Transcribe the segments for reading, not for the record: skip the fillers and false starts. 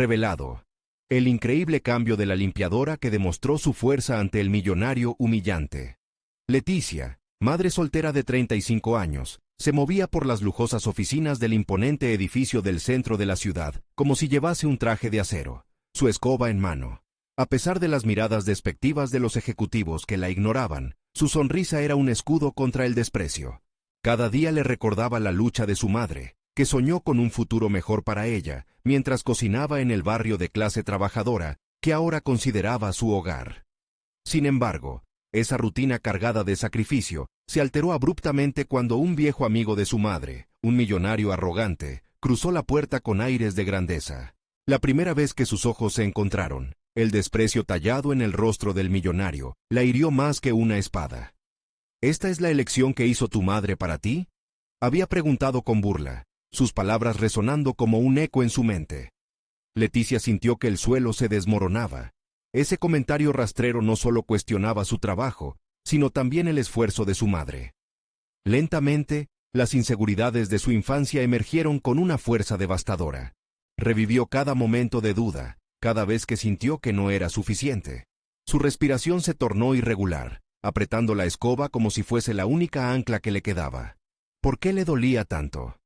revelado. El increíble cambio de la limpiadora que demostró su fuerza ante el millonario humillante. Leticia, madre soltera de 35 años, se movía por las lujosas oficinas del imponente edificio del centro de la ciudad, como si llevase un traje de acero, su escoba en mano. A pesar de las miradas despectivas de los ejecutivos que la ignoraban, su sonrisa era un escudo contra el desprecio. Cada día le recordaba la lucha de su madre, que soñó con un futuro mejor para ella, mientras cocinaba en el barrio de clase trabajadora, que ahora consideraba su hogar. Sin embargo, esa rutina cargada de sacrificio se alteró abruptamente cuando un viejo amigo de su madre, un millonario arrogante, cruzó la puerta con aires de grandeza. La primera vez que sus ojos se encontraron, el desprecio tallado en el rostro del millonario la hirió más que una espada. ¿Esta es la elección que hizo tu madre para ti?, había preguntado con burla, sus palabras resonando como un eco en su mente. Leticia sintió que el suelo se desmoronaba. Ese comentario rastrero no solo cuestionaba su trabajo, sino también el esfuerzo de su madre. Lentamente, las inseguridades de su infancia emergieron con una fuerza devastadora. Revivió cada momento de duda, cada vez que sintió que no era suficiente. Su respiración se tornó irregular, apretando la escoba como si fuese la única ancla que le quedaba. ¿Por qué le dolía tanto?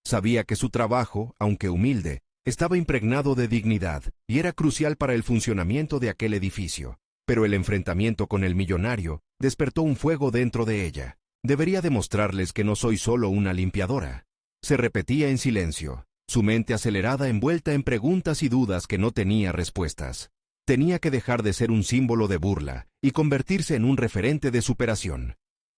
Sabía que su trabajo, aunque humilde, estaba impregnado de dignidad y era crucial para el funcionamiento de aquel edificio, pero el enfrentamiento con el millonario despertó un fuego dentro de ella. Debería demostrarles que no soy solo una limpiadora. Se repetía en silencio, su mente acelerada envuelta en preguntas y dudas que no tenía respuestas. Tenía que dejar de ser un símbolo de burla y convertirse en un referente de superación.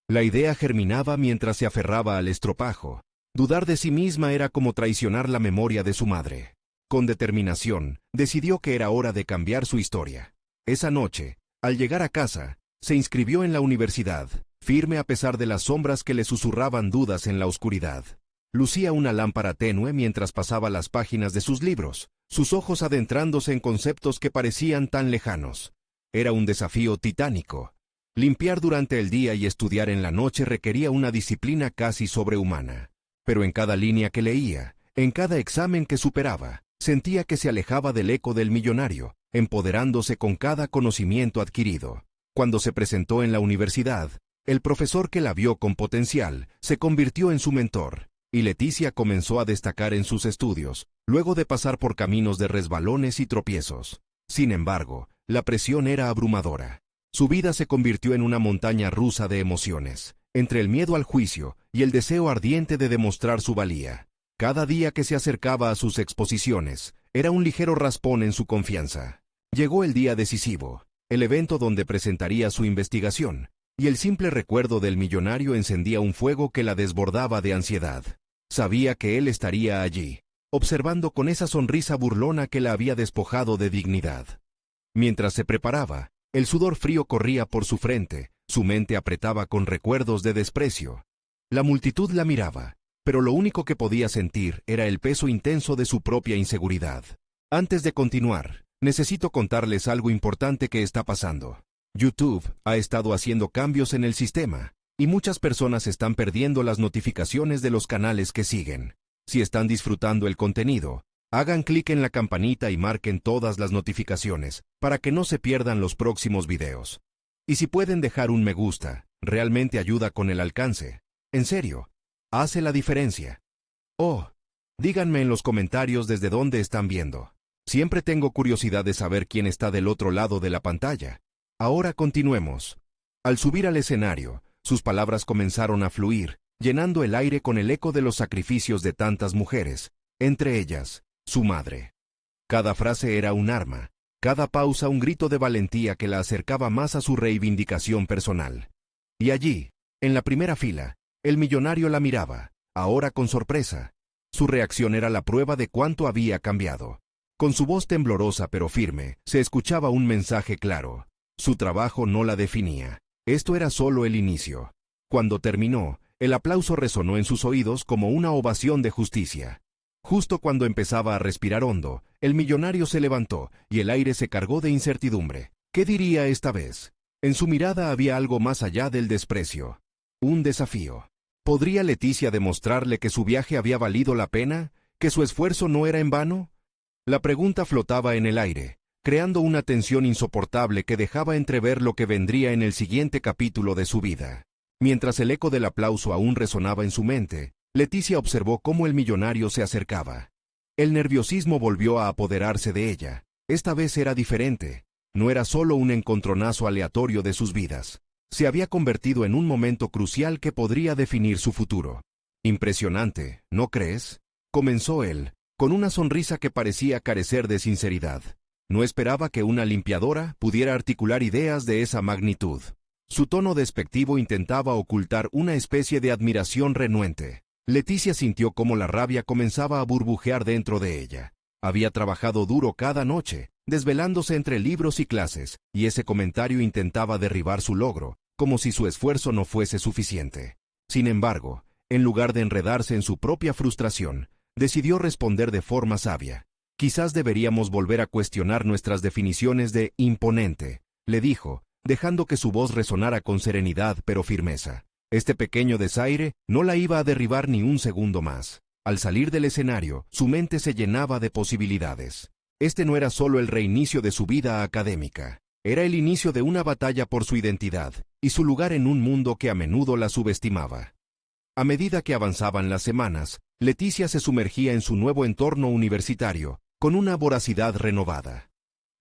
La idea germinaba mientras se aferraba al estropajo. Dudar de sí misma era como traicionar la memoria de su madre. Con determinación, decidió que era hora de cambiar su historia. Esa noche, al llegar a casa, se inscribió en la universidad, firme a pesar de las sombras que le susurraban dudas en la oscuridad. Lucía una lámpara tenue mientras pasaba las páginas de sus libros, sus ojos adentrándose en conceptos que parecían tan lejanos. Era un desafío titánico. Limpiar durante el día y estudiar en la noche requería una disciplina casi sobrehumana. Pero en cada línea que leía, en cada examen que superaba, sentía que se alejaba del eco del millonario, empoderándose con cada conocimiento adquirido. Cuando se presentó en la universidad, el profesor que la vio con potencial se convirtió en su mentor, y Leticia comenzó a destacar en sus estudios, luego de pasar por caminos de resbalones y tropiezos. Sin embargo, la presión era abrumadora. Su vida se convirtió en una montaña rusa de emociones, entre el miedo al juicio y el deseo ardiente de demostrar su valía. Cada día que se acercaba a sus exposiciones, era un ligero raspón en su confianza. Llegó el día decisivo, el evento donde presentaría su investigación, y el simple recuerdo del millonario encendía un fuego que la desbordaba de ansiedad. Sabía que él estaría allí, observando con esa sonrisa burlona que la había despojado de dignidad. Mientras se preparaba, el sudor frío corría por su frente, su mente apretaba con recuerdos de desprecio. La multitud la miraba, pero lo único que podía sentir era el peso intenso de su propia inseguridad. Antes de continuar, necesito contarles algo importante que está pasando. YouTube ha estado haciendo cambios en el sistema, y muchas personas están perdiendo las notificaciones de los canales que siguen. Si están disfrutando el contenido, hagan clic en la campanita y marquen todas las notificaciones, para que no se pierdan los próximos videos. Y si pueden dejar un me gusta, realmente ayuda con el alcance. En serio, hace la diferencia. Oh, díganme en los comentarios desde dónde están viendo. Siempre tengo curiosidad de saber quién está del otro lado de la pantalla. Ahora continuemos. Al subir al escenario, sus palabras comenzaron a fluir, llenando el aire con el eco de los sacrificios de tantas mujeres, entre ellas, su madre. Cada frase era un arma, cada pausa un grito de valentía que la acercaba más a su reivindicación personal. Y allí, en la primera fila, el millonario la miraba, ahora con sorpresa. Su reacción era la prueba de cuánto había cambiado. Con su voz temblorosa pero firme, se escuchaba un mensaje claro. Su trabajo no la definía. Esto era solo el inicio. Cuando terminó, el aplauso resonó en sus oídos como una ovación de justicia. Justo cuando empezaba a respirar hondo, el millonario se levantó y el aire se cargó de incertidumbre. ¿Qué diría esta vez? En su mirada había algo más allá del desprecio. Un desafío. ¿Podría Leticia demostrarle que su viaje había valido la pena? ¿Que su esfuerzo no era en vano? La pregunta flotaba en el aire, creando una tensión insoportable que dejaba entrever lo que vendría en el siguiente capítulo de su vida. Mientras el eco del aplauso aún resonaba en su mente, Leticia observó cómo el millonario se acercaba. El nerviosismo volvió a apoderarse de ella. Esta vez era diferente. No era solo un encontronazo aleatorio de sus vidas. Se había convertido en un momento crucial que podría definir su futuro. Impresionante, ¿no crees? Comenzó él, con una sonrisa que parecía carecer de sinceridad. No esperaba que una limpiadora pudiera articular ideas de esa magnitud. Su tono despectivo intentaba ocultar una especie de admiración renuente. Leticia sintió cómo la rabia comenzaba a burbujear dentro de ella. Había trabajado duro cada noche, desvelándose entre libros y clases, y ese comentario intentaba derribar su logro, como si su esfuerzo no fuese suficiente. Sin embargo, en lugar de enredarse en su propia frustración, decidió responder de forma sabia. «Quizás deberíamos volver a cuestionar nuestras definiciones de imponente», le dijo, dejando que su voz resonara con serenidad pero firmeza. Este pequeño desaire no la iba a derribar ni un segundo más. Al salir del escenario, su mente se llenaba de posibilidades. Este no era solo el reinicio de su vida académica. Era el inicio de una batalla por su identidad y su lugar en un mundo que a menudo la subestimaba. A medida que avanzaban las semanas, Leticia se sumergía en su nuevo entorno universitario, con una voracidad renovada.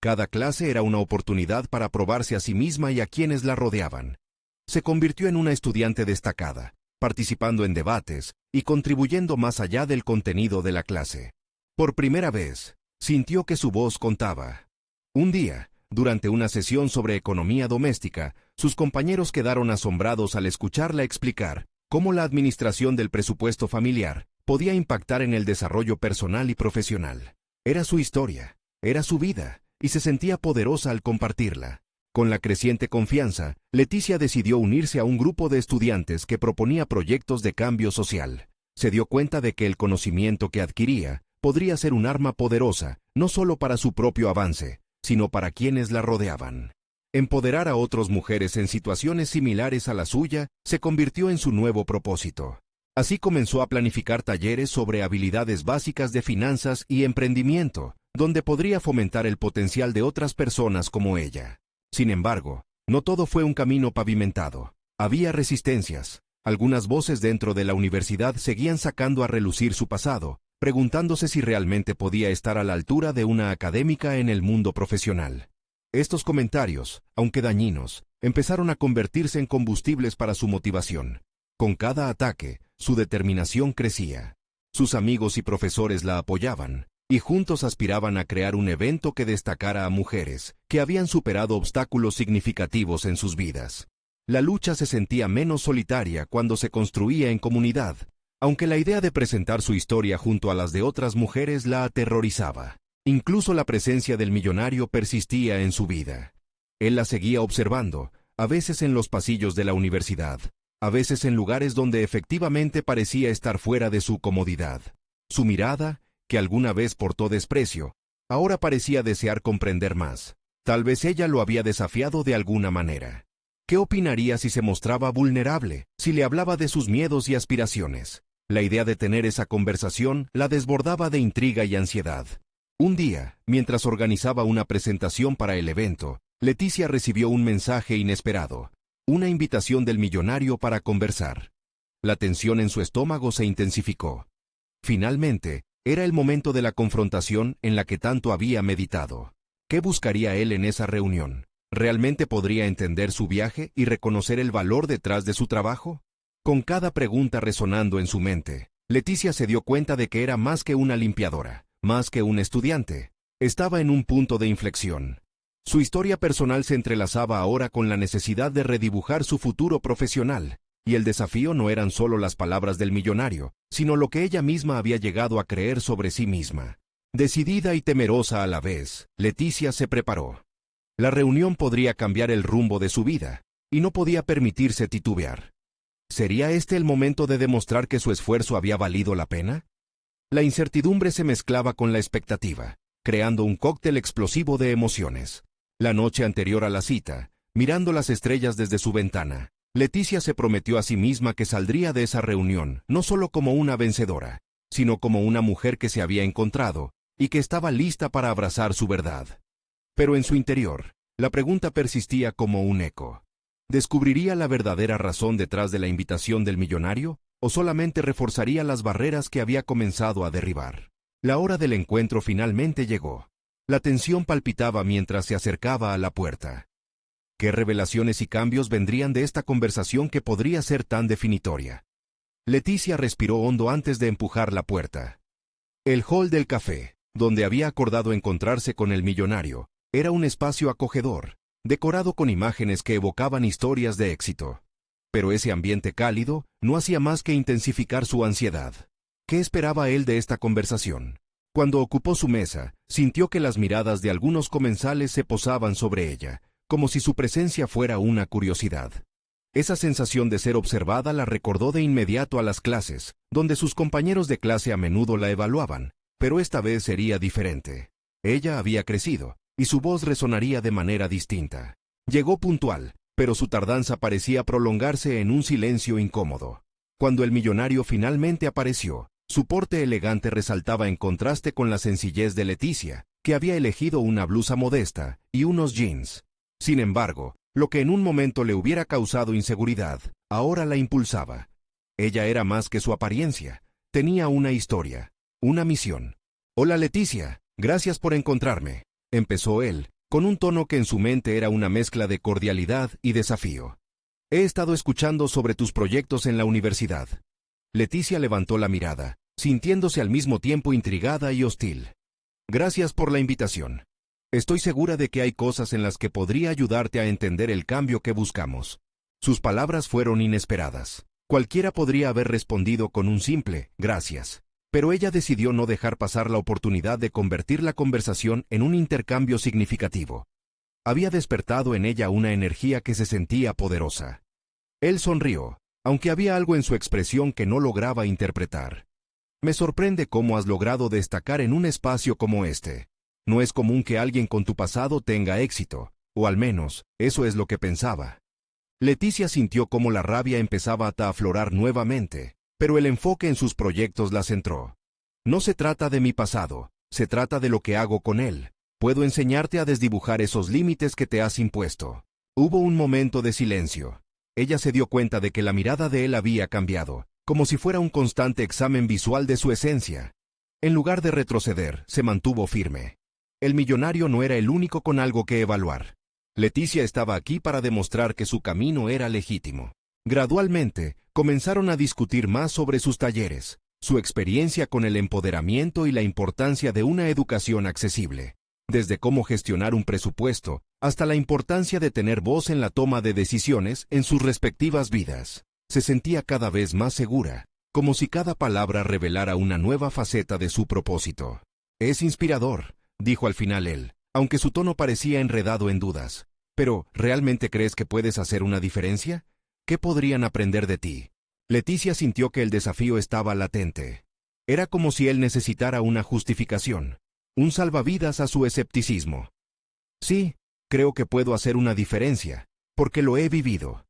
Cada clase era una oportunidad para probarse a sí misma y a quienes la rodeaban. Se convirtió en una estudiante destacada, participando en debates y contribuyendo más allá del contenido de la clase. Por primera vez, sintió que su voz contaba. Un día, durante una sesión sobre economía doméstica, sus compañeros quedaron asombrados al escucharla explicar cómo la administración del presupuesto familiar podía impactar en el desarrollo personal y profesional. Era su historia, era su vida, y se sentía poderosa al compartirla. Con la creciente confianza, Leticia decidió unirse a un grupo de estudiantes que proponía proyectos de cambio social. Se dio cuenta de que el conocimiento que adquiría podría ser un arma poderosa, no solo para su propio avance, sino para quienes la rodeaban. Empoderar a otras mujeres en situaciones similares a la suya se convirtió en su nuevo propósito. Así comenzó a planificar talleres sobre habilidades básicas de finanzas y emprendimiento, donde podría fomentar el potencial de otras personas como ella. Sin embargo, no todo fue un camino pavimentado. Había resistencias. Algunas voces dentro de la universidad seguían sacando a relucir su pasado, preguntándose si realmente podía estar a la altura de una académica en el mundo profesional. Estos comentarios, aunque dañinos, empezaron a convertirse en combustibles para su motivación. Con cada ataque, su determinación crecía. Sus amigos y profesores la apoyaban, y juntos aspiraban a crear un evento que destacara a mujeres que habían superado obstáculos significativos en sus vidas. La lucha se sentía menos solitaria cuando se construía en comunidad, aunque la idea de presentar su historia junto a las de otras mujeres la aterrorizaba. Incluso la presencia del millonario persistía en su vida. Él la seguía observando, a veces en los pasillos de la universidad, a veces en lugares donde efectivamente parecía estar fuera de su comodidad. Su mirada, que alguna vez portó desprecio, ahora parecía desear comprender más. Tal vez ella lo había desafiado de alguna manera. ¿Qué opinaría si se mostraba vulnerable, si le hablaba de sus miedos y aspiraciones? La idea de tener esa conversación la desbordaba de intriga y ansiedad. Un día, mientras organizaba una presentación para el evento, Leticia recibió un mensaje inesperado, una invitación del millonario para conversar. La tensión en su estómago se intensificó. Finalmente, era el momento de la confrontación en la que tanto había meditado. ¿Qué buscaría él en esa reunión? ¿Realmente podría entender su viaje y reconocer el valor detrás de su trabajo? Con cada pregunta resonando en su mente, Leticia se dio cuenta de que era más que una limpiadora, más que un estudiante. Estaba en un punto de inflexión. Su historia personal se entrelazaba ahora con la necesidad de redibujar su futuro profesional. Y el desafío no eran solo las palabras del millonario, sino lo que ella misma había llegado a creer sobre sí misma. Decidida y temerosa a la vez, Leticia se preparó. La reunión podría cambiar el rumbo de su vida, y no podía permitirse titubear. ¿Sería este el momento de demostrar que su esfuerzo había valido la pena? La incertidumbre se mezclaba con la expectativa, creando un cóctel explosivo de emociones. La noche anterior a la cita, mirando las estrellas desde su ventana, Leticia se prometió a sí misma que saldría de esa reunión no solo como una vencedora, sino como una mujer que se había encontrado y que estaba lista para abrazar su verdad. Pero en su interior, la pregunta persistía como un eco. ¿Descubriría la verdadera razón detrás de la invitación del millonario, o solamente reforzaría las barreras que había comenzado a derribar? La hora del encuentro finalmente llegó. La tensión palpitaba mientras se acercaba a la puerta. ¿Qué revelaciones y cambios vendrían de esta conversación que podría ser tan definitoria? Leticia respiró hondo antes de empujar la puerta. El hall del café, donde había acordado encontrarse con el millonario, era un espacio acogedor, decorado con imágenes que evocaban historias de éxito. Pero ese ambiente cálido no hacía más que intensificar su ansiedad. ¿Qué esperaba él de esta conversación? Cuando ocupó su mesa, sintió que las miradas de algunos comensales se posaban sobre ella, como si su presencia fuera una curiosidad. Esa sensación de ser observada la recordó de inmediato a las clases, donde sus compañeros de clase a menudo la evaluaban, pero esta vez sería diferente. Ella había crecido, y su voz resonaría de manera distinta. Llegó puntual, pero su tardanza parecía prolongarse en un silencio incómodo. Cuando el millonario finalmente apareció, su porte elegante resaltaba en contraste con la sencillez de Leticia, que había elegido una blusa modesta y unos jeans. Sin embargo, lo que en un momento le hubiera causado inseguridad, ahora la impulsaba. Ella era más que su apariencia, tenía una historia, una misión. «Hola Leticia, gracias por encontrarme», empezó él, con un tono que en su mente era una mezcla de cordialidad y desafío. «He estado escuchando sobre tus proyectos en la universidad». Leticia levantó la mirada, sintiéndose al mismo tiempo intrigada y hostil. «Gracias por la invitación. Estoy segura de que hay cosas en las que podría ayudarte a entender el cambio que buscamos». Sus palabras fueron inesperadas. Cualquiera podría haber respondido con un simple «gracias». Pero ella decidió no dejar pasar la oportunidad de convertir la conversación en un intercambio significativo. Había despertado en ella una energía que se sentía poderosa. Él sonrió, aunque había algo en su expresión que no lograba interpretar. «Me sorprende cómo has logrado destacar en un espacio como este. No es común que alguien con tu pasado tenga éxito, o al menos, eso es lo que pensaba». Leticia sintió cómo la rabia empezaba a aflorar nuevamente, pero el enfoque en sus proyectos la centró. «No se trata de mi pasado, se trata de lo que hago con él. Puedo enseñarte a desdibujar esos límites que te has impuesto». Hubo un momento de silencio. Ella se dio cuenta de que la mirada de él había cambiado, como si fuera un constante examen visual de su esencia. En lugar de retroceder, se mantuvo firme. El millonario no era el único con algo que evaluar. Leticia estaba aquí para demostrar que su camino era legítimo. Gradualmente, comenzaron a discutir más sobre sus talleres, su experiencia con el empoderamiento y la importancia de una educación accesible, desde cómo gestionar un presupuesto hasta la importancia de tener voz en la toma de decisiones en sus respectivas vidas. Se sentía cada vez más segura, como si cada palabra revelara una nueva faceta de su propósito. «Es inspirador», dijo al final él, aunque su tono parecía enredado en dudas. «Pero, ¿realmente crees que puedes hacer una diferencia? ¿Qué podrían aprender de ti?» Leticia sintió que el desafío estaba latente. Era como si él necesitara una justificación, un salvavidas a su escepticismo. «Sí, creo que puedo hacer una diferencia, porque lo he vivido.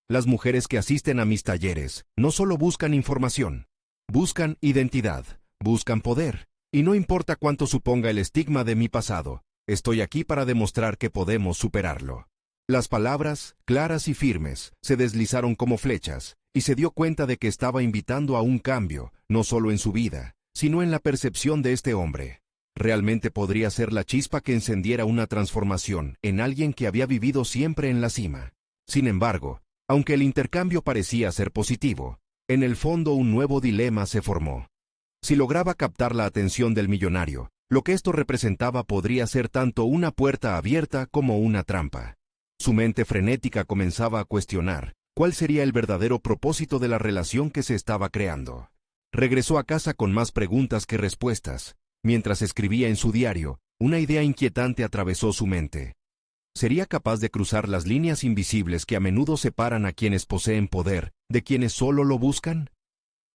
Las mujeres que asisten a mis talleres no solo buscan información, buscan identidad, buscan poder, y no importa cuánto suponga el estigma de mi pasado, estoy aquí para demostrar que podemos superarlo». Las palabras, claras y firmes, se deslizaron como flechas, y se dio cuenta de que estaba invitando a un cambio, no solo en su vida, sino en la percepción de este hombre. Realmente podría ser la chispa que encendiera una transformación en alguien que había vivido siempre en la cima. Sin embargo, aunque el intercambio parecía ser positivo, en el fondo un nuevo dilema se formó. Si lograba captar la atención del millonario, lo que esto representaba podría ser tanto una puerta abierta como una trampa. Su mente frenética comenzaba a cuestionar cuál sería el verdadero propósito de la relación que se estaba creando. Regresó a casa con más preguntas que respuestas. Mientras escribía en su diario, una idea inquietante atravesó su mente. ¿Sería capaz de cruzar las líneas invisibles que a menudo separan a quienes poseen poder de quienes solo lo buscan?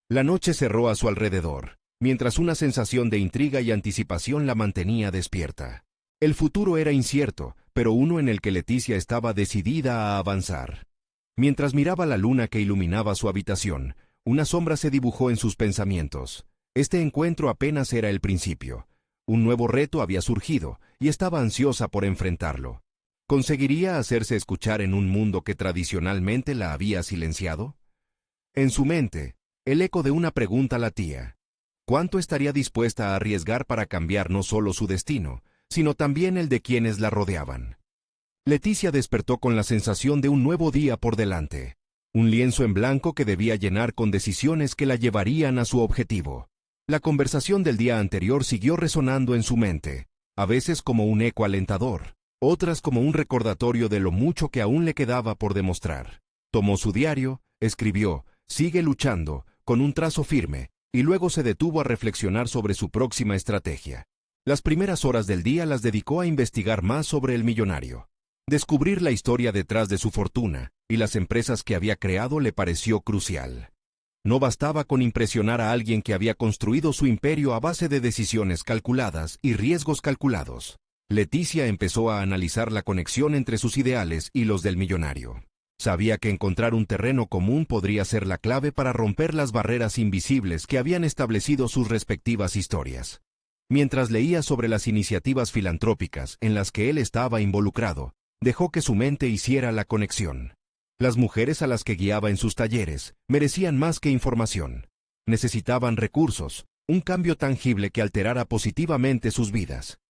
La noche cerró a su alrededor, mientras una sensación de intriga y anticipación la mantenía despierta. El futuro era incierto, pero uno en el que Leticia estaba decidida a avanzar. Mientras miraba la luna que iluminaba su habitación, una sombra se dibujó en sus pensamientos. Este encuentro apenas era el principio. Un nuevo reto había surgido, y estaba ansiosa por enfrentarlo. ¿Conseguiría hacerse escuchar en un mundo que tradicionalmente la había silenciado? En su mente, el eco de una pregunta latía. ¿Cuánto estaría dispuesta a arriesgar para cambiar no solo su destino, sino también el de quienes la rodeaban? Leticia despertó con la sensación de un nuevo día por delante, un lienzo en blanco que debía llenar con decisiones que la llevarían a su objetivo. La conversación del día anterior siguió resonando en su mente, a veces como un eco alentador, otras como un recordatorio de lo mucho que aún le quedaba por demostrar. Tomó su diario, escribió, «Sigue luchando», con un trazo firme, y luego se detuvo a reflexionar sobre su próxima estrategia. Las primeras horas del día las dedicó a investigar más sobre el millonario. Descubrir la historia detrás de su fortuna y las empresas que había creado le pareció crucial. No bastaba con impresionar a alguien que había construido su imperio a base de decisiones calculadas y riesgos calculados. Leticia empezó a analizar la conexión entre sus ideales y los del millonario. Sabía que encontrar un terreno común podría ser la clave para romper las barreras invisibles que habían establecido sus respectivas historias. Mientras leía sobre las iniciativas filantrópicas en las que él estaba involucrado, dejó que su mente hiciera la conexión. Las mujeres a las que guiaba en sus talleres merecían más que información. Necesitaban recursos, un cambio tangible que alterara positivamente sus vidas.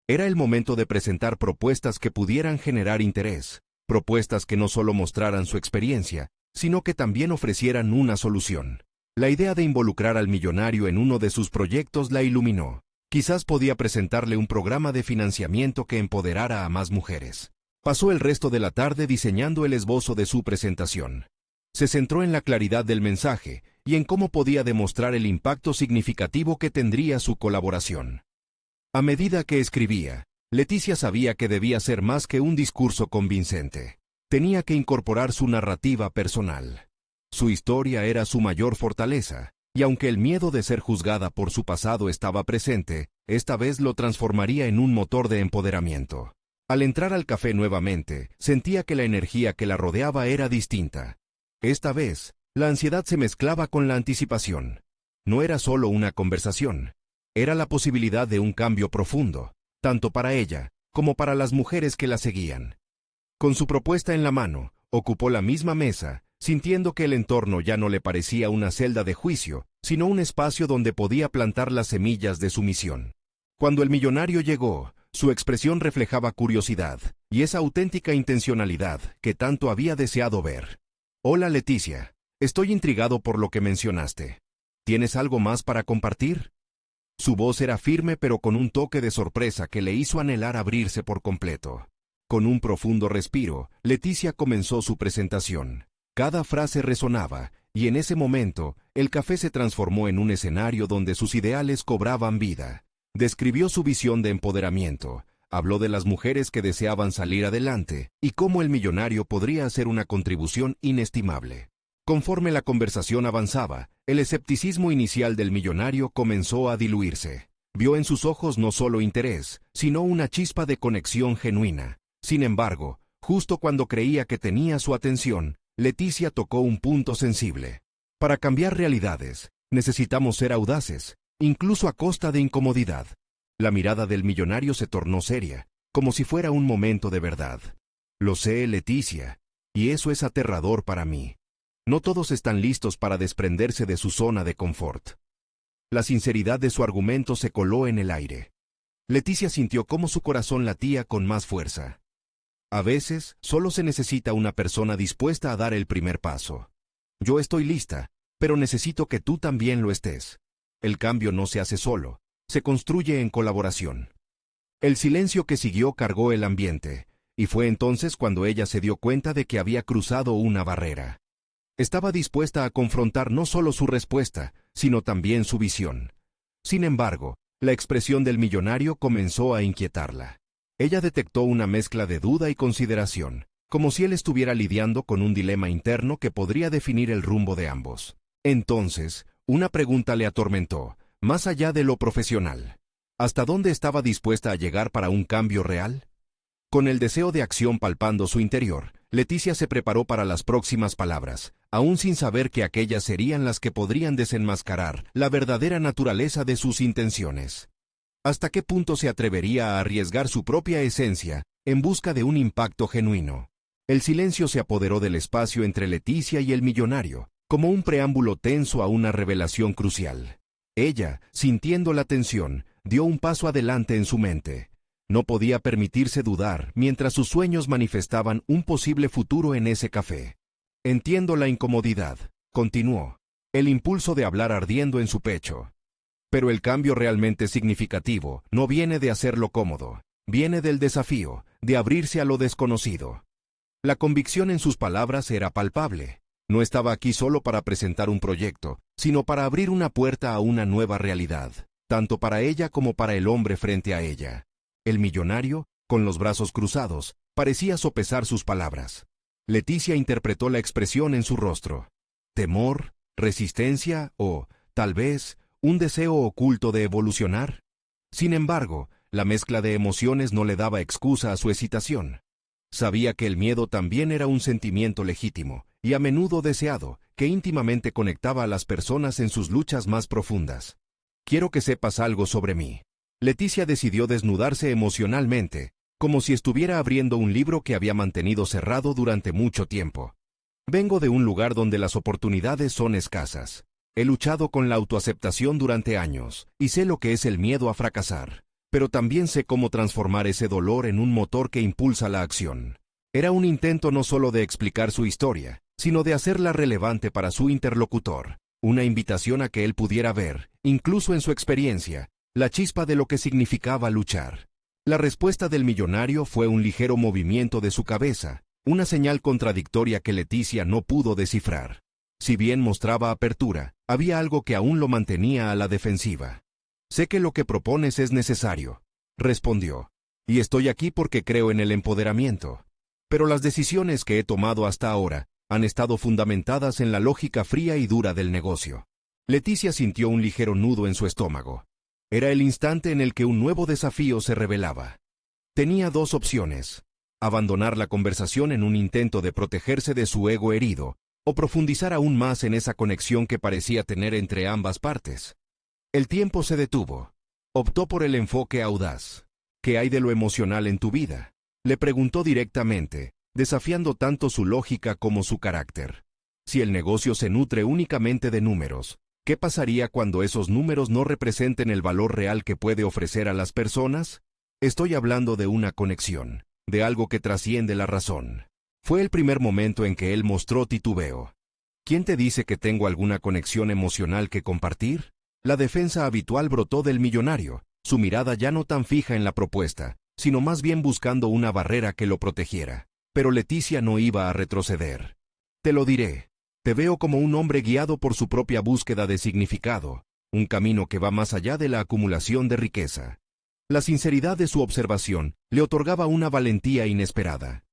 Era el momento de presentar propuestas que pudieran generar interés, propuestas que no solo mostraran su experiencia, sino que también ofrecieran una solución. La idea de involucrar al millonario en uno de sus proyectos la iluminó. Quizás podía presentarle un programa de financiamiento que empoderara a más mujeres. Pasó el resto de la tarde diseñando el esbozo de su presentación. Se centró en la claridad del mensaje y en cómo podía demostrar el impacto significativo que tendría su colaboración. A medida que escribía, Leticia sabía que debía ser más que un discurso convincente. Tenía que incorporar su narrativa personal. Su historia era su mayor fortaleza, y aunque el miedo de ser juzgada por su pasado estaba presente, esta vez lo transformaría en un motor de empoderamiento. Al entrar al café nuevamente, sentía que la energía que la rodeaba era distinta. Esta vez, la ansiedad se mezclaba con la anticipación. No era solo una conversación, era la posibilidad de un cambio profundo, tanto para ella como para las mujeres que la seguían. Con su propuesta en la mano, ocupó la misma mesa, sintiendo que el entorno ya no le parecía una celda de juicio, sino un espacio donde podía plantar las semillas de su misión. Cuando el millonario llegó, su expresión reflejaba curiosidad y esa auténtica intencionalidad que tanto había deseado ver. «Hola, Leticia. Estoy intrigado por lo que mencionaste. ¿Tienes algo más para compartir?» Su voz era firme pero con un toque de sorpresa que le hizo anhelar abrirse por completo. Con un profundo respiro, Leticia comenzó su presentación. Cada frase resonaba, y en ese momento, el café se transformó en un escenario donde sus ideales cobraban vida. Describió su visión de empoderamiento, habló de las mujeres que deseaban salir adelante y cómo el millonario podría hacer una contribución inestimable. Conforme la conversación avanzaba, el escepticismo inicial del millonario comenzó a diluirse. Vio en sus ojos no solo interés, sino una chispa de conexión genuina. Sin embargo, justo cuando creía que tenía su atención, Leticia tocó un punto sensible. Para cambiar realidades, necesitamos ser audaces, incluso a costa de incomodidad. La mirada del millonario se tornó seria, como si fuera un momento de verdad. «Lo sé, Leticia, y eso es aterrador para mí. No todos están listos para desprenderse de su zona de confort». La sinceridad de su argumento se coló en el aire. Leticia sintió cómo su corazón latía con más fuerza. A veces, solo se necesita una persona dispuesta a dar el primer paso. Yo estoy lista, pero necesito que tú también lo estés. El cambio no se hace solo, se construye en colaboración. El silencio que siguió cargó el ambiente, y fue entonces cuando ella se dio cuenta de que había cruzado una barrera. Estaba dispuesta a confrontar no solo su respuesta, sino también su visión. Sin embargo, la expresión del millonario comenzó a inquietarla. Ella detectó una mezcla de duda y consideración, como si él estuviera lidiando con un dilema interno que podría definir el rumbo de ambos. Entonces, una pregunta le atormentó, más allá de lo profesional. ¿Hasta dónde estaba dispuesta a llegar para un cambio real? Con el deseo de acción palpando su interior, Leticia se preparó para las próximas palabras, aún sin saber que aquellas serían las que podrían desenmascarar la verdadera naturaleza de sus intenciones. ¿Hasta qué punto se atrevería a arriesgar su propia esencia en busca de un impacto genuino? El silencio se apoderó del espacio entre Leticia y el millonario, como un preámbulo tenso a una revelación crucial. Ella, sintiendo la tensión, dio un paso adelante en su mente. No podía permitirse dudar mientras sus sueños manifestaban un posible futuro en ese café. Entiendo la incomodidad, continuó, el impulso de hablar ardiendo en su pecho. Pero el cambio realmente significativo no viene de hacerlo cómodo, viene del desafío, de abrirse a lo desconocido. La convicción en sus palabras era palpable. No estaba aquí solo para presentar un proyecto, sino para abrir una puerta a una nueva realidad, tanto para ella como para el hombre frente a ella. El millonario, con los brazos cruzados, parecía sopesar sus palabras. Leticia interpretó la expresión en su rostro. ¿Temor? ¿Resistencia? ¿O, tal vez, un deseo oculto de evolucionar? Sin embargo, la mezcla de emociones no le daba excusa a su hesitación. Sabía que el miedo también era un sentimiento legítimo, y a menudo deseado, que íntimamente conectaba a las personas en sus luchas más profundas. Quiero que sepas algo sobre mí. Leticia decidió desnudarse emocionalmente, como si estuviera abriendo un libro que había mantenido cerrado durante mucho tiempo. Vengo de un lugar donde las oportunidades son escasas. He luchado con la autoaceptación durante años, y sé lo que es el miedo a fracasar. Pero también sé cómo transformar ese dolor en un motor que impulsa la acción. Era un intento no solo de explicar su historia, sino de hacerla relevante para su interlocutor, una invitación a que él pudiera ver, incluso en su experiencia, la chispa de lo que significaba luchar. La respuesta del millonario fue un ligero movimiento de su cabeza, una señal contradictoria que Leticia no pudo descifrar. Si bien mostraba apertura, había algo que aún lo mantenía a la defensiva. «Sé que lo que propones es necesario», respondió, «y estoy aquí porque creo en el empoderamiento. Pero las decisiones que he tomado hasta ahora han estado fundamentadas en la lógica fría y dura del negocio». Leticia sintió un ligero nudo en su estómago. Era el instante en el que un nuevo desafío se revelaba. Tenía dos opciones: abandonar la conversación en un intento de protegerse de su ego herido, o profundizar aún más en esa conexión que parecía tener entre ambas partes. El tiempo se detuvo. Optó por el enfoque audaz. «¿Qué hay de lo emocional en tu vida?», le preguntó directamente, desafiando tanto su lógica como su carácter. Si el negocio se nutre únicamente de números, ¿qué pasaría cuando esos números no representen el valor real que puede ofrecer a las personas? Estoy hablando de una conexión, de algo que trasciende la razón. Fue el primer momento en que él mostró titubeo. ¿Quién te dice que tengo alguna conexión emocional que compartir? La defensa habitual brotó del millonario, su mirada ya no tan fija en la propuesta, sino más bien buscando una barrera que lo protegiera. Pero Leticia no iba a retroceder. «Te lo diré. Te veo como un hombre guiado por su propia búsqueda de significado, un camino que va más allá de la acumulación de riqueza». La sinceridad de su observación le otorgaba una valentía inesperada.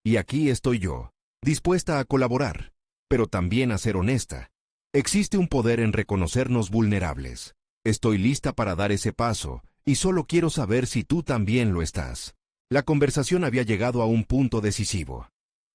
«Y aquí estoy yo, dispuesta a colaborar, pero también a ser honesta. Existe un poder en reconocernos vulnerables. Estoy lista para dar ese paso, y solo quiero saber si tú también lo estás». La conversación había llegado a un punto decisivo.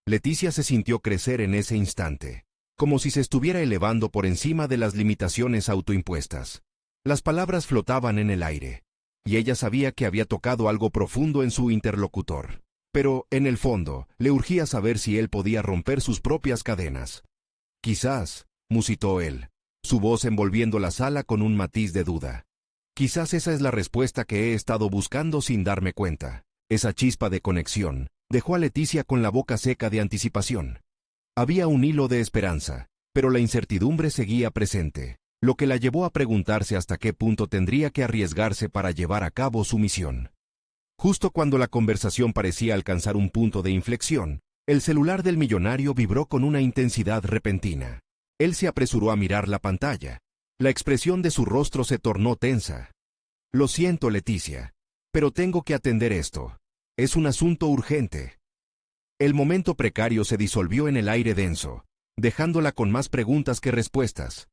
Leticia se sintió crecer en ese instante, como si se estuviera elevando por encima de las limitaciones autoimpuestas. Las palabras flotaban en el aire, y ella sabía que había tocado algo profundo en su interlocutor. Pero, en el fondo, le urgía saber si él podía romper sus propias cadenas. «Quizás», musitó él, su voz envolviendo la sala con un matiz de duda. «Quizás esa es la respuesta que he estado buscando sin darme cuenta». Esa chispa de conexión dejó a Leticia con la boca seca de anticipación. Había un hilo de esperanza, pero la incertidumbre seguía presente, lo que la llevó a preguntarse hasta qué punto tendría que arriesgarse para llevar a cabo su misión. Justo cuando la conversación parecía alcanzar un punto de inflexión, el celular del millonario vibró con una intensidad repentina. Él se apresuró a mirar la pantalla. La expresión de su rostro se tornó tensa. «Lo siento, Leticia, pero tengo que atender esto. Es un asunto urgente». El momento precario se disolvió en el aire denso, dejándola con más preguntas que respuestas.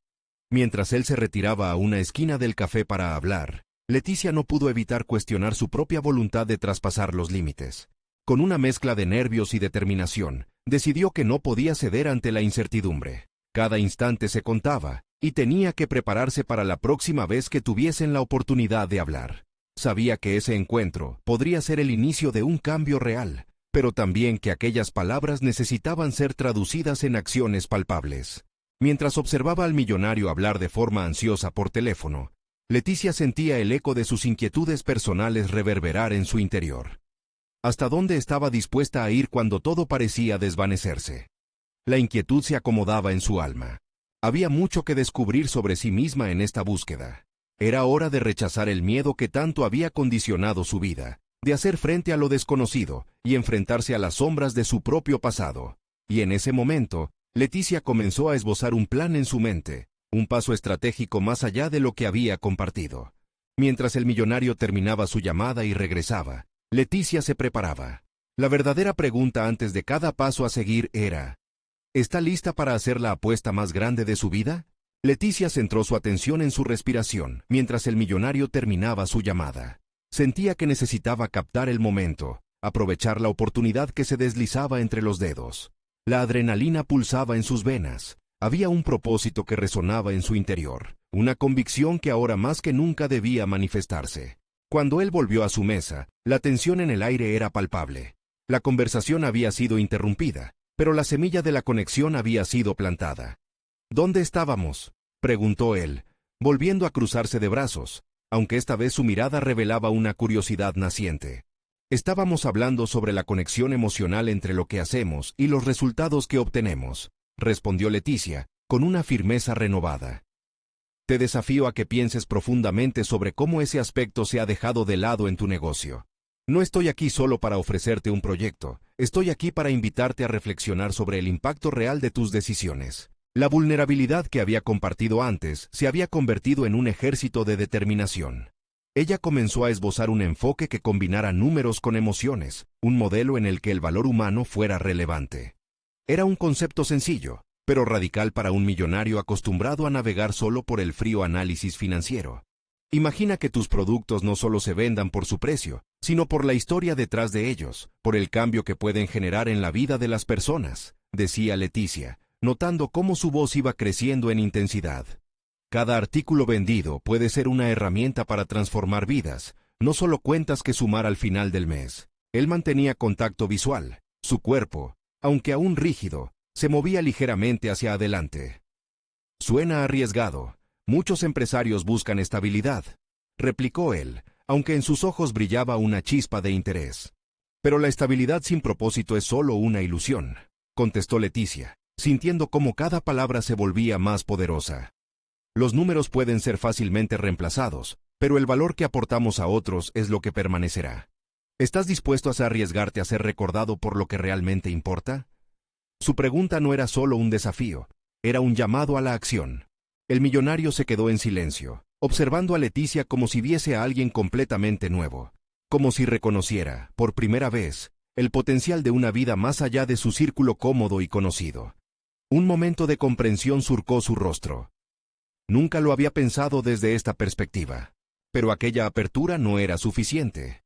Mientras él se retiraba a una esquina del café para hablar, Leticia no pudo evitar cuestionar su propia voluntad de traspasar los límites. Con una mezcla de nervios y determinación, decidió que no podía ceder ante la incertidumbre. Cada instante se contaba, y tenía que prepararse para la próxima vez que tuviesen la oportunidad de hablar. Sabía que ese encuentro podría ser el inicio de un cambio real, pero también que aquellas palabras necesitaban ser traducidas en acciones palpables. Mientras observaba al millonario hablar de forma ansiosa por teléfono, Leticia sentía el eco de sus inquietudes personales reverberar en su interior. ¿Hasta dónde estaba dispuesta a ir cuando todo parecía desvanecerse? La inquietud se acomodaba en su alma. Había mucho que descubrir sobre sí misma en esta búsqueda. Era hora de rechazar el miedo que tanto había condicionado su vida, de hacer frente a lo desconocido y enfrentarse a las sombras de su propio pasado. Y en ese momento, Leticia comenzó a esbozar un plan en su mente, un paso estratégico más allá de lo que había compartido. Mientras el millonario terminaba su llamada y regresaba, Leticia se preparaba. La verdadera pregunta antes de cada paso a seguir era: ¿está lista para hacer la apuesta más grande de su vida? Leticia centró su atención en su respiración mientras el millonario terminaba su llamada. Sentía que necesitaba captar el momento, aprovechar la oportunidad que se deslizaba entre los dedos. La adrenalina pulsaba en sus venas. Había un propósito que resonaba en su interior, una convicción que ahora más que nunca debía manifestarse. Cuando él volvió a su mesa, la tensión en el aire era palpable. La conversación había sido interrumpida, pero la semilla de la conexión había sido plantada. ¿Dónde estábamos?, preguntó él, volviendo a cruzarse de brazos, aunque esta vez su mirada revelaba una curiosidad naciente. Estábamos hablando sobre la conexión emocional entre lo que hacemos y los resultados que obtenemos, respondió Leticia, con una firmeza renovada. Te desafío a que pienses profundamente sobre cómo ese aspecto se ha dejado de lado en tu negocio. No estoy aquí solo para ofrecerte un proyecto, estoy aquí para invitarte a reflexionar sobre el impacto real de tus decisiones. La vulnerabilidad que había compartido antes se había convertido en un ejército de determinación. Ella comenzó a esbozar un enfoque que combinara números con emociones, un modelo en el que el valor humano fuera relevante. Era un concepto sencillo, pero radical para un millonario acostumbrado a navegar solo por el frío análisis financiero. Imagina que tus productos no solo se vendan por su precio, sino por la historia detrás de ellos, por el cambio que pueden generar en la vida de las personas, decía Leticia, notando cómo su voz iba creciendo en intensidad. Cada artículo vendido puede ser una herramienta para transformar vidas, no solo cuentas que sumar al final del mes. Él mantenía contacto visual. Su cuerpo, aunque aún rígido, se movía ligeramente hacia adelante. Suena arriesgado. Muchos empresarios buscan estabilidad, replicó él, aunque en sus ojos brillaba una chispa de interés. Pero la estabilidad sin propósito es solo una ilusión, contestó Leticia, sintiendo cómo cada palabra se volvía más poderosa. Los números pueden ser fácilmente reemplazados, pero el valor que aportamos a otros es lo que permanecerá. ¿Estás dispuesto a arriesgarte a ser recordado por lo que realmente importa? Su pregunta no era solo un desafío, era un llamado a la acción. El millonario se quedó en silencio, observando a Leticia como si viese a alguien completamente nuevo, como si reconociera, por primera vez, el potencial de una vida más allá de su círculo cómodo y conocido. Un momento de comprensión surcó su rostro. Nunca lo había pensado desde esta perspectiva, pero aquella apertura no era suficiente.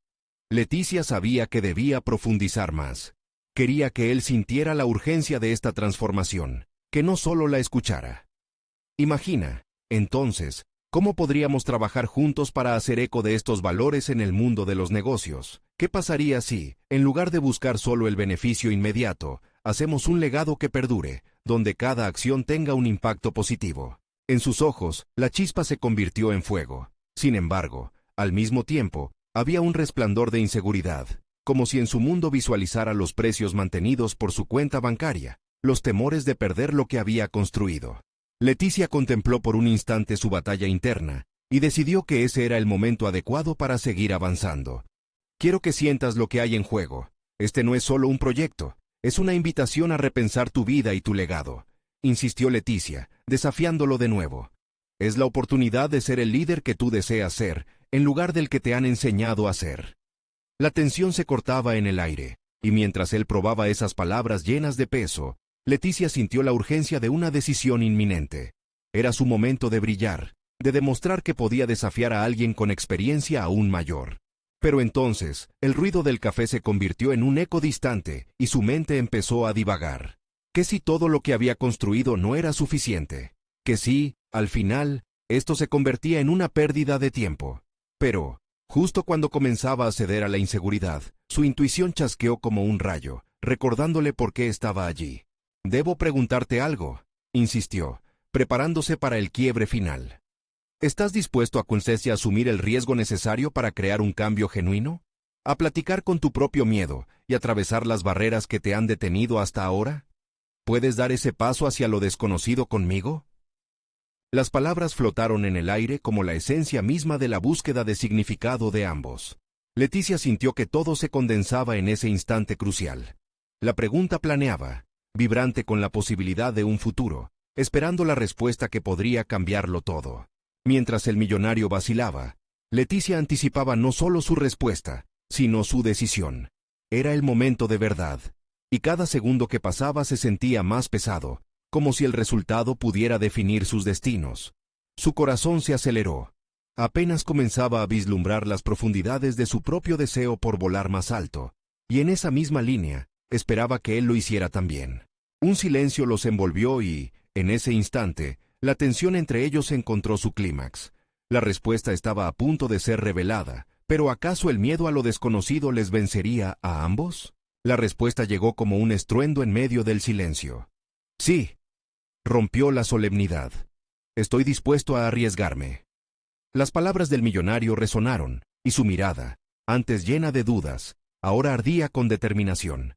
Leticia sabía que debía profundizar más. Quería que él sintiera la urgencia de esta transformación, que no solo la escuchara. Imagina, entonces, cómo podríamos trabajar juntos para hacer eco de estos valores en el mundo de los negocios. ¿Qué pasaría si, en lugar de buscar solo el beneficio inmediato, hacemos un legado que perdure, donde cada acción tenga un impacto positivo? En sus ojos, la chispa se convirtió en fuego. Sin embargo, al mismo tiempo, había un resplandor de inseguridad, como si en su mundo visualizara los precios mantenidos por su cuenta bancaria, los temores de perder lo que había construido. Leticia contempló por un instante su batalla interna y decidió que ese era el momento adecuado para seguir avanzando. Quiero que sientas lo que hay en juego. Este no es solo un proyecto, es una invitación a repensar tu vida y tu legado, insistió Leticia, desafiándolo de nuevo. Es la oportunidad de ser el líder que tú deseas ser, en lugar del que te han enseñado a ser. La tensión se cortaba en el aire, y mientras él probaba esas palabras llenas de peso, Leticia sintió la urgencia de una decisión inminente. Era su momento de brillar, de demostrar que podía desafiar a alguien con experiencia aún mayor. Pero entonces, el ruido del café se convirtió en un eco distante, y su mente empezó a divagar. ¿Qué si todo lo que había construido no era suficiente? ¿Qué si, al final, esto se convertía en una pérdida de tiempo? Pero, Justo cuando comenzaba a ceder a la inseguridad, su intuición chasqueó como un rayo, recordándole por qué estaba allí. «Debo preguntarte algo», insistió, preparándose para el quiebre final. ¿Estás dispuesto a concederse a asumir el riesgo necesario para crear un cambio genuino? ¿A platicar con tu propio miedo y atravesar las barreras que te han detenido hasta ahora? ¿Puedes dar ese paso hacia lo desconocido conmigo? Las palabras flotaron en el aire como la esencia misma de la búsqueda de significado de ambos. Leticia sintió que todo se condensaba en ese instante crucial. La pregunta planeaba, vibrante con la posibilidad de un futuro, esperando la respuesta que podría cambiarlo todo. Mientras el millonario vacilaba, Leticia anticipaba no solo su respuesta, sino su decisión. Era el momento de verdad, y cada segundo que pasaba se sentía más pesado, como si el resultado pudiera definir sus destinos. Su corazón se aceleró. Apenas comenzaba a vislumbrar las profundidades de su propio deseo por volar más alto, y en esa misma línea, esperaba que él lo hiciera también. Un silencio los envolvió y, en ese instante, la tensión entre ellos encontró su clímax. La respuesta estaba a punto de ser revelada, pero ¿acaso el miedo a lo desconocido les vencería a ambos? La respuesta llegó como un estruendo en medio del silencio. «Sí», rompió la solemnidad. «Estoy dispuesto a arriesgarme». Las palabras del millonario resonaron, y su mirada, antes llena de dudas, ahora ardía con determinación.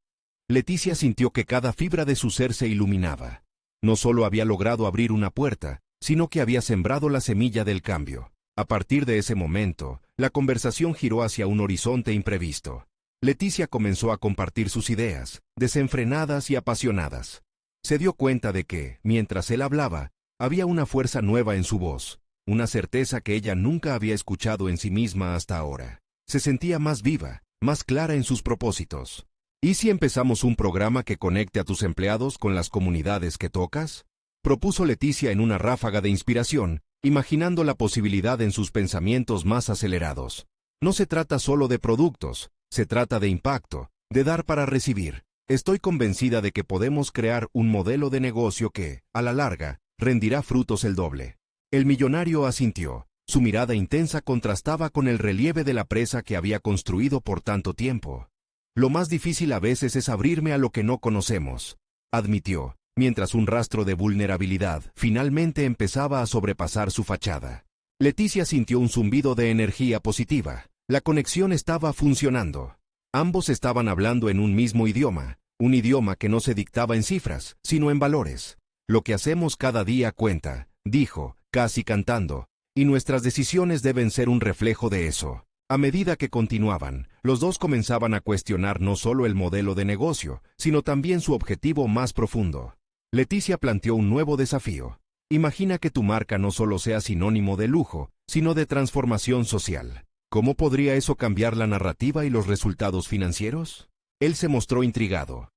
Leticia sintió que cada fibra de su ser se iluminaba. No solo había logrado abrir una puerta, sino que había sembrado la semilla del cambio. A partir de ese momento, la conversación giró hacia un horizonte imprevisto. Leticia comenzó a compartir sus ideas, desenfrenadas y apasionadas. Se dio cuenta de que, mientras él hablaba, había una fuerza nueva en su voz, una certeza que ella nunca había escuchado en sí misma hasta ahora. Se sentía más viva, más clara en sus propósitos. ¿Y si empezamos un programa que conecte a tus empleados con las comunidades que tocas?, propuso Leticia en una ráfaga de inspiración, imaginando la posibilidad en sus pensamientos más acelerados. No se trata solo de productos, se trata de impacto, de dar para recibir. Estoy convencida de que podemos crear un modelo de negocio que, a la larga, rendirá frutos el doble. El millonario asintió. Su mirada intensa contrastaba con el relieve de la presa que había construido por tanto tiempo. «Lo más difícil a veces es abrirme a lo que no conocemos», admitió, mientras un rastro de vulnerabilidad finalmente empezaba a sobrepasar su fachada. Leticia sintió un zumbido de energía positiva. La conexión estaba funcionando. Ambos estaban hablando en un mismo idioma, un idioma que no se dictaba en cifras, sino en valores. «Lo que hacemos cada día cuenta», dijo, casi cantando, «y nuestras decisiones deben ser un reflejo de eso». A medida que continuaban, los dos comenzaban a cuestionar no solo el modelo de negocio, sino también su objetivo más profundo. Leticia planteó un nuevo desafío. Imagina que tu marca no solo sea sinónimo de lujo, sino de transformación social. ¿Cómo podría eso cambiar la narrativa y los resultados financieros? Él se mostró intrigado.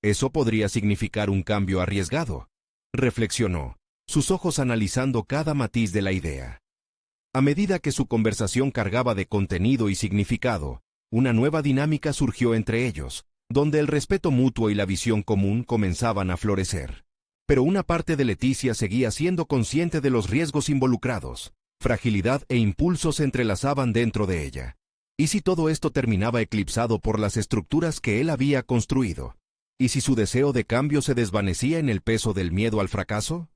Eso podría significar un cambio arriesgado, reflexionó, sus ojos analizando cada matiz de la idea. A medida que su conversación cargaba de contenido y significado, una nueva dinámica surgió entre ellos, donde el respeto mutuo y la visión común comenzaban a florecer. Pero una parte de Leticia seguía siendo consciente de los riesgos involucrados. Fragilidad e impulsos se entrelazaban dentro de ella. ¿Y si todo esto terminaba eclipsado por las estructuras que él había construido? ¿Y si su deseo de cambio se desvanecía en el peso del miedo al fracaso?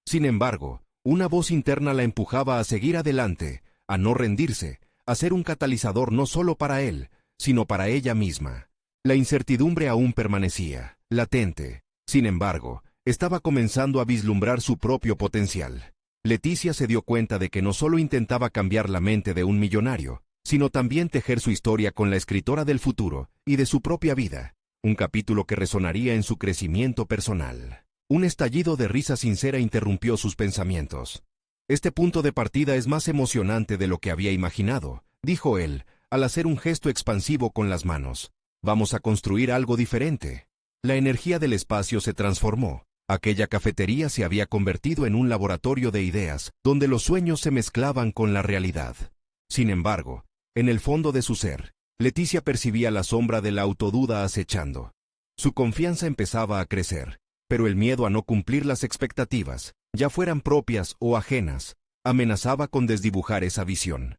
Sin embargo, una voz interna la empujaba a seguir adelante, a no rendirse, a ser un catalizador no solo para él, sino para ella misma. La incertidumbre aún permanecía, latente. Sin embargo, estaba comenzando a vislumbrar su propio potencial. Leticia se dio cuenta de que no solo intentaba cambiar la mente de un millonario, sino también tejer su historia con la escritora del futuro y de su propia vida, un capítulo que resonaría en su crecimiento personal. Un estallido de risa sincera interrumpió sus pensamientos. «Este punto de partida es más emocionante de lo que había imaginado», dijo él, al hacer un gesto expansivo con las manos. «Vamos a construir algo diferente». La energía del espacio se transformó. Aquella cafetería se había convertido en un laboratorio de ideas, donde los sueños se mezclaban con la realidad. Sin embargo, en el fondo de su ser, Leticia percibía la sombra de la autoduda acechando. Su confianza empezaba a crecer, pero el miedo a no cumplir las expectativas, ya fueran propias o ajenas, amenazaba con desdibujar esa visión.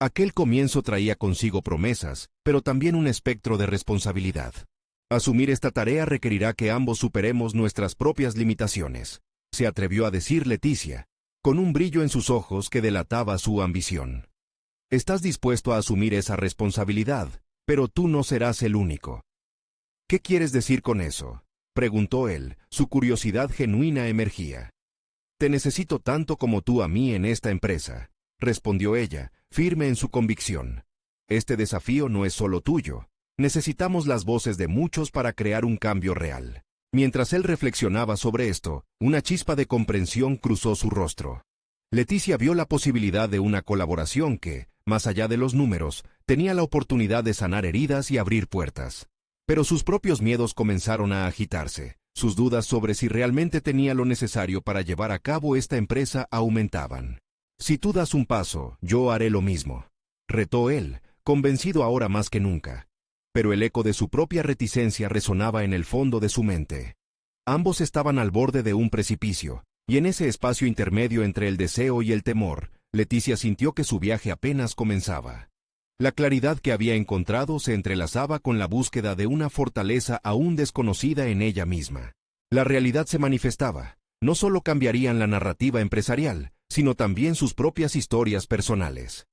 Aquel comienzo traía consigo promesas, pero también un espectro de responsabilidad. Asumir esta tarea requerirá que ambos superemos nuestras propias limitaciones, se atrevió a decir Leticia, con un brillo en sus ojos que delataba su ambición. Estás dispuesto a asumir esa responsabilidad, pero tú no serás el único. ¿Qué quieres decir con eso?, preguntó él, su curiosidad genuina emergía. Te necesito tanto como tú a mí en esta empresa, respondió ella, firme en su convicción. Este desafío no es solo tuyo. Necesitamos las voces de muchos para crear un cambio real. Mientras él reflexionaba sobre esto, una chispa de comprensión cruzó su rostro. Leticia vio la posibilidad de una colaboración que, más allá de los números, tenía la oportunidad de sanar heridas y abrir puertas. Pero sus propios miedos comenzaron a agitarse. Sus dudas sobre si realmente tenía lo necesario para llevar a cabo esta empresa aumentaban. Si tú das un paso, yo haré lo mismo, retó él, convencido ahora más que nunca. Pero el eco de su propia reticencia resonaba en el fondo de su mente. Ambos estaban al borde de un precipicio, y en ese espacio intermedio entre el deseo y el temor, Leticia sintió que su viaje apenas comenzaba. La claridad que había encontrado se entrelazaba con la búsqueda de una fortaleza aún desconocida en ella misma. La realidad se manifestaba. No solo cambiarían la narrativa empresarial, sino también sus propias historias personales.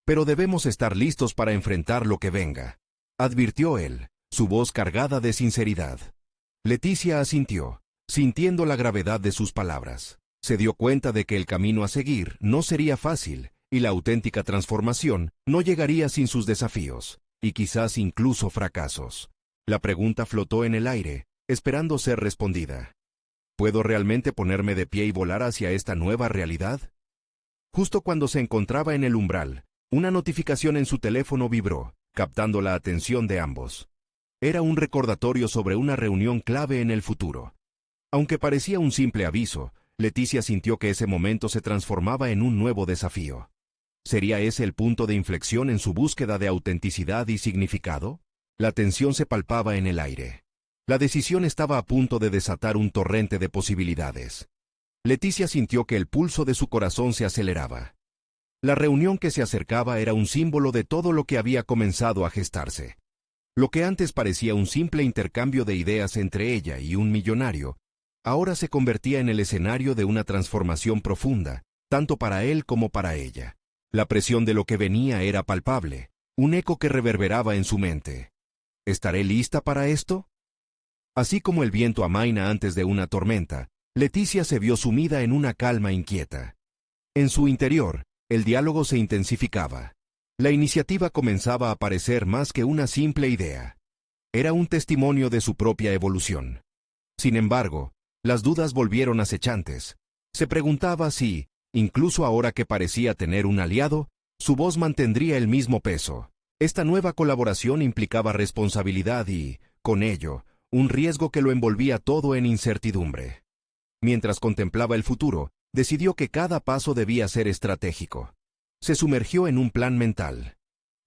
Pero debemos estar listos para enfrentar lo que venga, advirtió él, su voz cargada de sinceridad. Leticia asintió, sintiendo la gravedad de sus palabras. Se dio cuenta de que el camino a seguir no sería fácil, y la auténtica transformación no llegaría sin sus desafíos, y quizás incluso fracasos. La pregunta flotó en el aire, esperando ser respondida. ¿Puedo realmente ponerme de pie y volar hacia esta nueva realidad? Justo cuando se encontraba en el umbral, una notificación en su teléfono vibró, captando la atención de ambos. Era un recordatorio sobre una reunión clave en el futuro. Aunque parecía un simple aviso, Leticia sintió que ese momento se transformaba en un nuevo desafío. ¿Sería ese el punto de inflexión en su búsqueda de autenticidad y significado? La tensión se palpaba en el aire. La decisión estaba a punto de desatar un torrente de posibilidades. Leticia sintió que el pulso de su corazón se aceleraba. La reunión que se acercaba era un símbolo de todo lo que había comenzado a gestarse. Lo que antes parecía un simple intercambio de ideas entre ella y un millonario, ahora se convertía en el escenario de una transformación profunda, tanto para él como para ella. La presión de lo que venía era palpable, un eco que reverberaba en su mente. ¿Estaré lista para esto? Así como el viento amaina antes de una tormenta, Leticia se vio sumida en una calma inquieta. En su interior, el diálogo se intensificaba. La iniciativa comenzaba a parecer más que una simple idea. Era un testimonio de su propia evolución. Sin embargo, las dudas volvieron acechantes. Se preguntaba si, incluso ahora que parecía tener un aliado, su voz mantendría el mismo peso. Esta nueva colaboración implicaba responsabilidad y, con ello, un riesgo que lo envolvía todo en incertidumbre. Mientras contemplaba el futuro, decidió que cada paso debía ser estratégico. Se sumergió en un plan mental.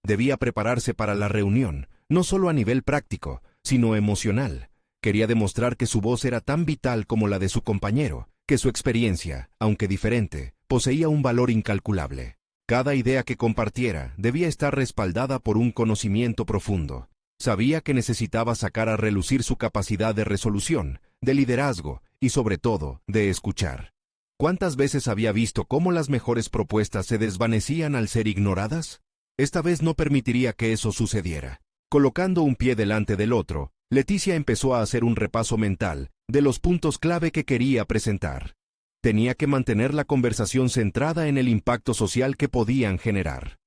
Debía prepararse para la reunión, no solo a nivel práctico, sino emocional. Quería demostrar que su voz era tan vital como la de su compañero, que su experiencia, aunque diferente, poseía un valor incalculable. Cada idea que compartiera debía estar respaldada por un conocimiento profundo. Sabía que necesitaba sacar a relucir su capacidad de resolución, de liderazgo y, sobre todo, de escuchar. ¿Cuántas veces había visto cómo las mejores propuestas se desvanecían al ser ignoradas? Esta vez no permitiría que eso sucediera. Colocando un pie delante del otro, Leticia empezó a hacer un repaso mental de los puntos clave que quería presentar. Tenía que mantener la conversación centrada en el impacto social que podían generar.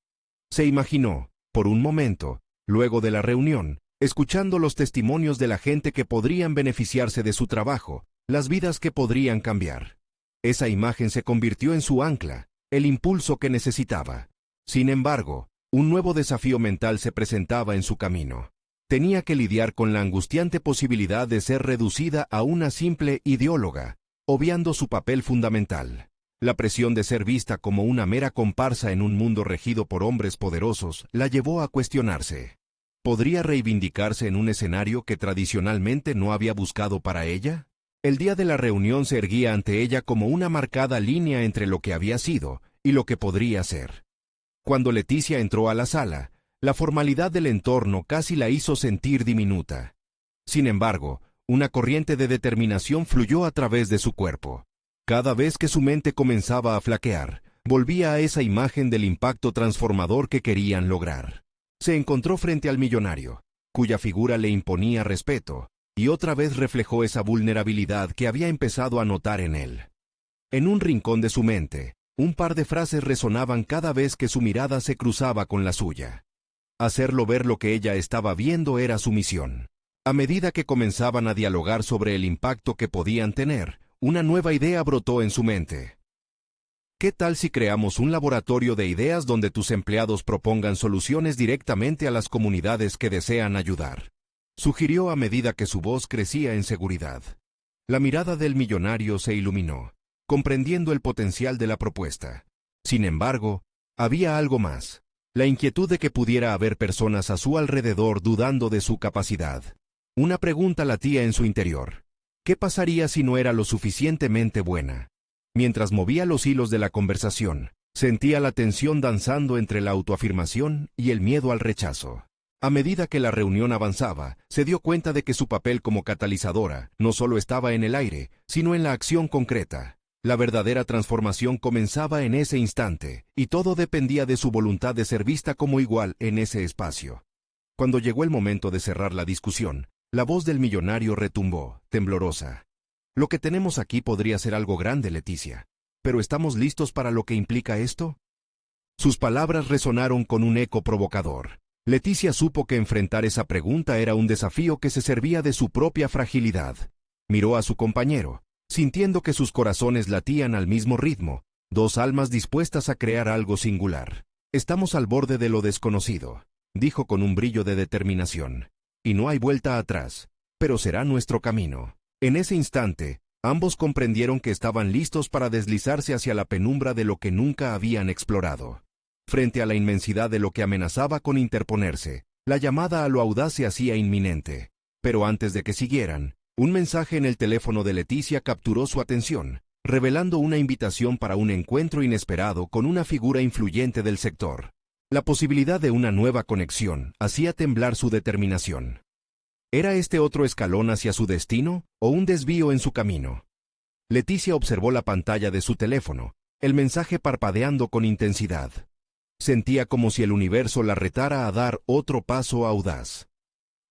Se imaginó, por un momento, luego de la reunión, escuchando los testimonios de la gente que podrían beneficiarse de su trabajo, las vidas que podrían cambiar. Esa imagen se convirtió en su ancla, el impulso que necesitaba. Sin embargo, un nuevo desafío mental se presentaba en su camino. Tenía que lidiar con la angustiante posibilidad de ser reducida a una simple ideóloga, obviando su papel fundamental. La presión de ser vista como una mera comparsa en un mundo regido por hombres poderosos la llevó a cuestionarse. ¿Podría reivindicarse en un escenario que tradicionalmente no había buscado para ella? El día de la reunión se erguía ante ella como una marcada línea entre lo que había sido y lo que podría ser. Cuando Leticia entró a la sala, la formalidad del entorno casi la hizo sentir diminuta. Sin embargo, una corriente de determinación fluyó a través de su cuerpo. Cada vez que su mente comenzaba a flaquear, volvía a esa imagen del impacto transformador que querían lograr. Se encontró frente al millonario, cuya figura le imponía respeto, y otra vez reflejó esa vulnerabilidad que había empezado a notar en él. En un rincón de su mente, un par de frases resonaban cada vez que su mirada se cruzaba con la suya. Hacerlo ver lo que ella estaba viendo era su misión. A medida que comenzaban a dialogar sobre el impacto que podían tener, una nueva idea brotó en su mente. ¿Qué tal si creamos un laboratorio de ideas donde tus empleados propongan soluciones directamente a las comunidades que desean ayudar? Sugirió a medida que su voz crecía en seguridad. La mirada del millonario se iluminó, comprendiendo el potencial de la propuesta. Sin embargo, había algo más: la inquietud de que pudiera haber personas a su alrededor dudando de su capacidad. Una pregunta latía en su interior. ¿Qué pasaría si no era lo suficientemente buena? Mientras movía los hilos de la conversación, sentía la tensión danzando entre la autoafirmación y el miedo al rechazo. A medida que la reunión avanzaba, se dio cuenta de que su papel como catalizadora no solo estaba en el aire, sino en la acción concreta. La verdadera transformación comenzaba en ese instante, y todo dependía de su voluntad de ser vista como igual en ese espacio. Cuando llegó el momento de cerrar la discusión, la voz del millonario retumbó, temblorosa. Lo que tenemos aquí podría ser algo grande, Leticia. ¿Pero estamos listos para lo que implica esto? Sus palabras resonaron con un eco provocador. Leticia supo que enfrentar esa pregunta era un desafío que se servía de su propia fragilidad. Miró a su compañero, sintiendo que sus corazones latían al mismo ritmo, dos almas dispuestas a crear algo singular. Estamos al borde de lo desconocido, dijo con un brillo de determinación. Y no hay vuelta atrás, pero será nuestro camino. En ese instante, ambos comprendieron que estaban listos para deslizarse hacia la penumbra de lo que nunca habían explorado. Frente a la inmensidad de lo que amenazaba con interponerse, la llamada a lo audaz se hacía inminente. Pero antes de que siguieran, un mensaje en el teléfono de Leticia capturó su atención, revelando una invitación para un encuentro inesperado con una figura influyente del sector. La posibilidad de una nueva conexión hacía temblar su determinación. ¿Era este otro escalón hacia su destino o un desvío en su camino? Leticia observó la pantalla de su teléfono, el mensaje parpadeando con intensidad. Sentía como si el universo la retara a dar otro paso audaz.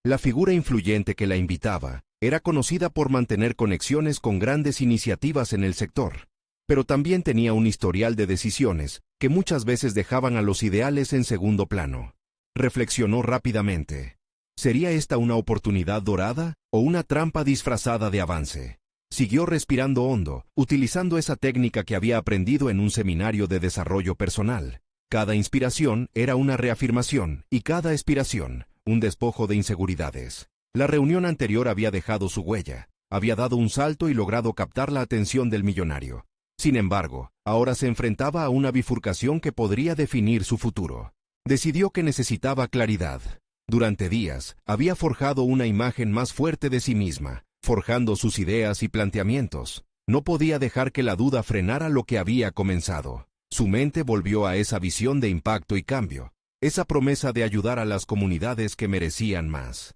La figura influyente que la invitaba era conocida por mantener conexiones con grandes iniciativas en el sector, pero también tenía un historial de decisiones que muchas veces dejaban a los ideales en segundo plano. Reflexionó rápidamente. ¿Sería esta una oportunidad dorada o una trampa disfrazada de avance? Siguió respirando hondo, utilizando esa técnica que había aprendido en un seminario de desarrollo personal. Cada inspiración era una reafirmación y cada expiración, un despojo de inseguridades. La reunión anterior había dejado su huella, había dado un salto y logrado captar la atención del millonario. Sin embargo, ahora se enfrentaba a una bifurcación que podría definir su futuro. Decidió que necesitaba claridad. Durante días, había forjado una imagen más fuerte de sí misma, forjando sus ideas y planteamientos. No podía dejar que la duda frenara lo que había comenzado. Su mente volvió a esa visión de impacto y cambio, esa promesa de ayudar a las comunidades que merecían más.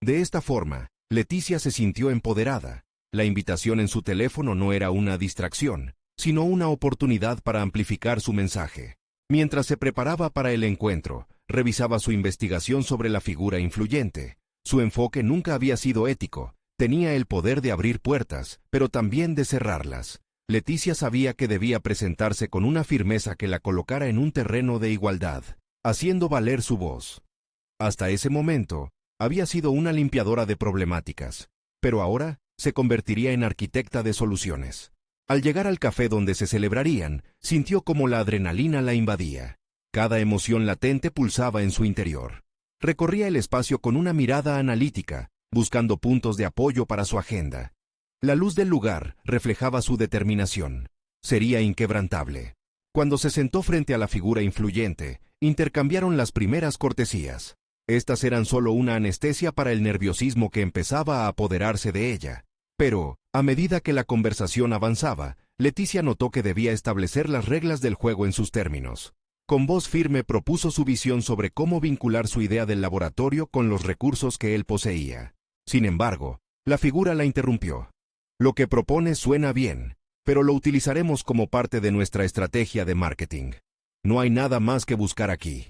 De esta forma, Leticia se sintió empoderada. La invitación en su teléfono no era una distracción, sino una oportunidad para amplificar su mensaje. Mientras se preparaba para el encuentro, revisaba su investigación sobre la figura influyente. Su enfoque nunca había sido ético. Tenía el poder de abrir puertas, pero también de cerrarlas. Leticia sabía que debía presentarse con una firmeza que la colocara en un terreno de igualdad, haciendo valer su voz. Hasta ese momento, había sido una limpiadora de problemáticas, pero ahora se convertiría en arquitecta de soluciones. Al llegar al café donde se celebrarían, sintió como la adrenalina la invadía. Cada emoción latente pulsaba en su interior. Recorría el espacio con una mirada analítica, buscando puntos de apoyo para su agenda. La luz del lugar reflejaba su determinación. Sería inquebrantable. Cuando se sentó frente a la figura influyente, intercambiaron las primeras cortesías. Estas eran solo una anestesia para el nerviosismo que empezaba a apoderarse de ella. Pero, a medida que la conversación avanzaba, Leticia notó que debía establecer las reglas del juego en sus términos. Con voz firme propuso su visión sobre cómo vincular su idea del laboratorio con los recursos que él poseía. Sin embargo, la figura la interrumpió. Lo que propone suena bien, pero lo utilizaremos como parte de nuestra estrategia de marketing. No hay nada más que buscar aquí.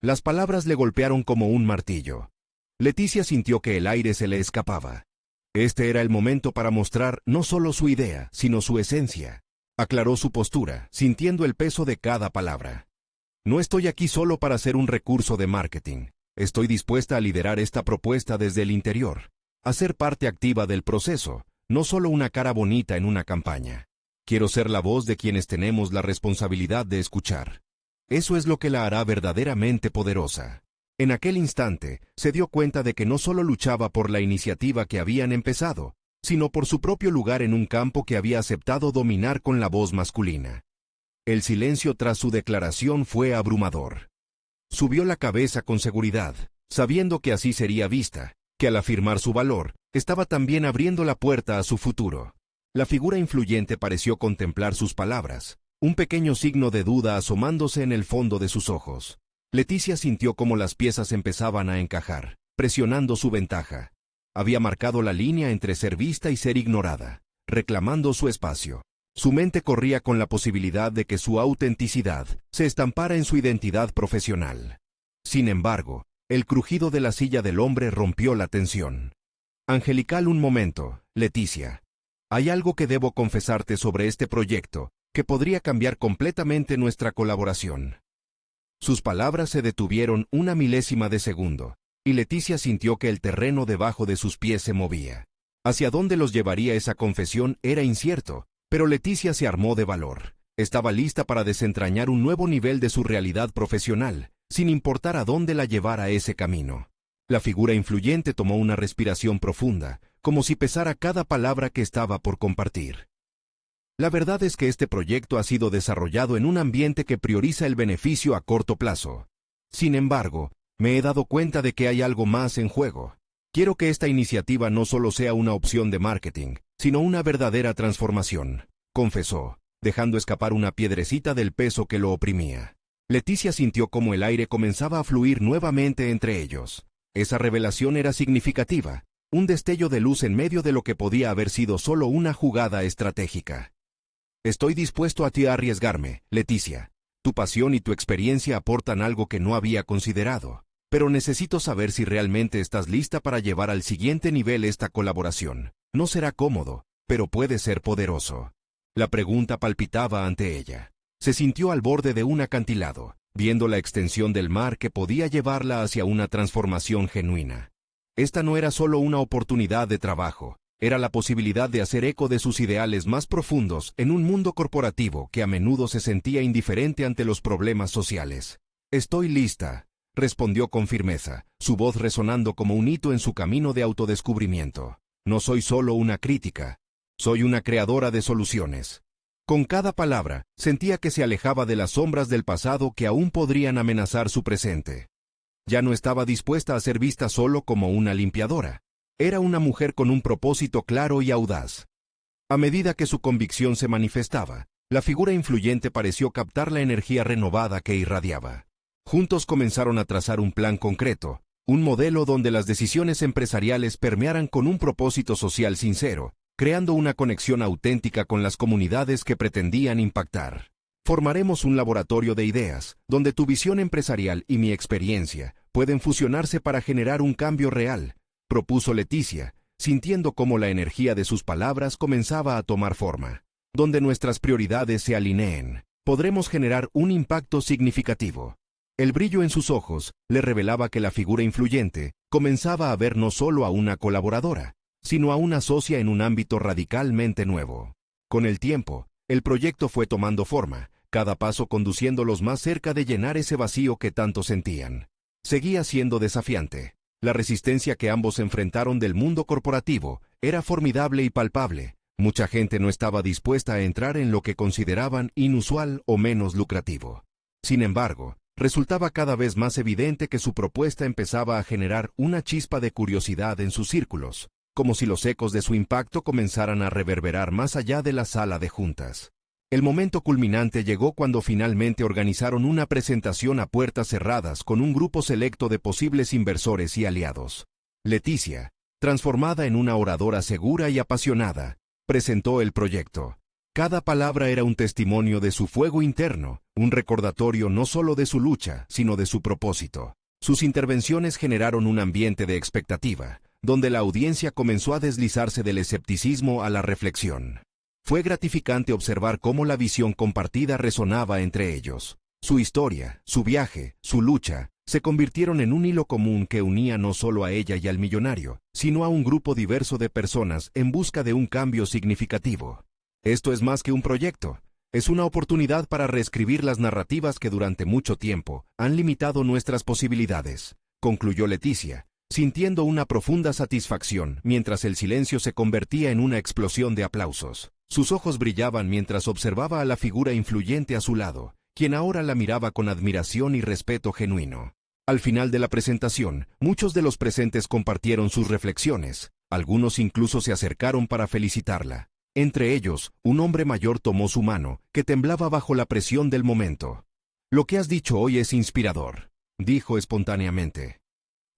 Las palabras le golpearon como un martillo. Leticia sintió que el aire se le escapaba. Este era el momento para mostrar no solo su idea, sino su esencia. Aclaró su postura, sintiendo el peso de cada palabra. No estoy aquí solo para ser un recurso de marketing. Estoy dispuesta a liderar esta propuesta desde el interior, a ser parte activa del proceso, no solo una cara bonita en una campaña. Quiero ser la voz de quienes tenemos la responsabilidad de escuchar. Eso es lo que la hará verdaderamente poderosa. En aquel instante, se dio cuenta de que no solo luchaba por la iniciativa que habían empezado, sino por su propio lugar en un campo que había aceptado dominar con la voz masculina. El silencio tras su declaración fue abrumador. Subió la cabeza con seguridad, sabiendo que así sería vista, que al afirmar su valor, estaba también abriendo la puerta a su futuro. La figura influyente pareció contemplar sus palabras, un pequeño signo de duda asomándose en el fondo de sus ojos. Leticia sintió cómo las piezas empezaban a encajar, presionando su ventaja. Había marcado la línea entre ser vista y ser ignorada, reclamando su espacio. Su mente corría con la posibilidad de que su autenticidad se estampara en su identidad profesional. Sin embargo, el crujido de la silla del hombre rompió la tensión. Angelical, un momento, Leticia. Hay algo que debo confesarte sobre este proyecto, que podría cambiar completamente nuestra colaboración. Sus palabras se detuvieron una milésima de segundo, y Leticia sintió que el terreno debajo de sus pies se movía. Hacia dónde los llevaría esa confesión era incierto, pero Leticia se armó de valor. Estaba lista para desentrañar un nuevo nivel de su realidad profesional, sin importar a dónde la llevara ese camino. La figura influyente tomó una respiración profunda, como si pesara cada palabra que estaba por compartir. La verdad es que este proyecto ha sido desarrollado en un ambiente que prioriza el beneficio a corto plazo. Sin embargo, me he dado cuenta de que hay algo más en juego. Quiero que esta iniciativa no solo sea una opción de marketing, sino una verdadera transformación, confesó, dejando escapar una piedrecita del peso que lo oprimía. Leticia sintió cómo el aire comenzaba a fluir nuevamente entre ellos. Esa revelación era significativa, un destello de luz en medio de lo que podía haber sido solo una jugada estratégica. Estoy dispuesto a arriesgarme, Leticia. Tu pasión y tu experiencia aportan algo que no había considerado. Pero necesito saber si realmente estás lista para llevar al siguiente nivel esta colaboración. No será cómodo, pero puede ser poderoso. La pregunta palpitaba ante ella. Se sintió al borde de un acantilado, viendo la extensión del mar que podía llevarla hacia una transformación genuina. Esta no era solo una oportunidad de trabajo, era la posibilidad de hacer eco de sus ideales más profundos en un mundo corporativo que a menudo se sentía indiferente ante los problemas sociales. Estoy lista, respondió con firmeza, su voz resonando como un hito en su camino de autodescubrimiento. No soy solo una crítica, soy una creadora de soluciones. Con cada palabra, sentía que se alejaba de las sombras del pasado que aún podrían amenazar su presente. Ya no estaba dispuesta a ser vista solo como una limpiadora. Era una mujer con un propósito claro y audaz. A medida que su convicción se manifestaba, la figura influyente pareció captar la energía renovada que irradiaba. Juntos comenzaron a trazar un plan concreto, un modelo donde las decisiones empresariales permearan con un propósito social sincero, creando una conexión auténtica con las comunidades que pretendían impactar. Formaremos un laboratorio de ideas, donde tu visión empresarial y mi experiencia pueden fusionarse para generar un cambio real, propuso Leticia, sintiendo cómo la energía de sus palabras comenzaba a tomar forma. Donde nuestras prioridades se alineen, podremos generar un impacto significativo. El brillo en sus ojos le revelaba que la figura influyente comenzaba a ver no solo a una colaboradora, sino a una socia en un ámbito radicalmente nuevo. Con el tiempo, el proyecto fue tomando forma, cada paso conduciéndolos más cerca de llenar ese vacío que tanto sentían. Seguía siendo desafiante. La resistencia que ambos enfrentaron del mundo corporativo era formidable y palpable. Mucha gente no estaba dispuesta a entrar en lo que consideraban inusual o menos lucrativo. Sin embargo, resultaba cada vez más evidente que su propuesta empezaba a generar una chispa de curiosidad en sus círculos, como si los ecos de su impacto comenzaran a reverberar más allá de la sala de juntas. El momento culminante llegó cuando finalmente organizaron una presentación a puertas cerradas con un grupo selecto de posibles inversores y aliados. Leticia, transformada en una oradora segura y apasionada, presentó el proyecto. Cada palabra era un testimonio de su fuego interno, un recordatorio no solo de su lucha, sino de su propósito. Sus intervenciones generaron un ambiente de expectativa, donde la audiencia comenzó a deslizarse del escepticismo a la reflexión. Fue gratificante observar cómo la visión compartida resonaba entre ellos. Su historia, su viaje, su lucha, se convirtieron en un hilo común que unía no solo a ella y al millonario, sino a un grupo diverso de personas en busca de un cambio significativo. Esto es más que un proyecto, es una oportunidad para reescribir las narrativas que durante mucho tiempo han limitado nuestras posibilidades, concluyó Leticia, sintiendo una profunda satisfacción mientras el silencio se convertía en una explosión de aplausos. Sus ojos brillaban mientras observaba a la figura influyente a su lado, quien ahora la miraba con admiración y respeto genuino. Al final de la presentación, muchos de los presentes compartieron sus reflexiones, algunos incluso se acercaron para felicitarla. Entre ellos, un hombre mayor tomó su mano, que temblaba bajo la presión del momento. «Lo que has dicho hoy es inspirador», dijo espontáneamente.